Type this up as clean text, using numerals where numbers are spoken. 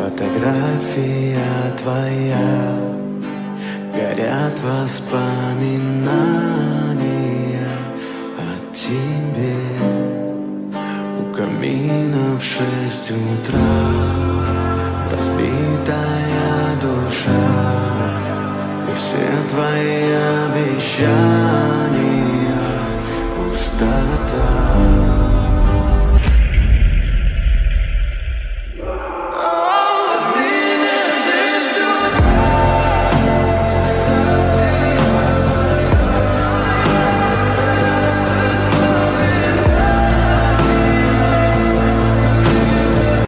Фотография твоя, горят воспоминания о тебе. У камина в 6 утра разбитая душа, и все твои обещания пустота.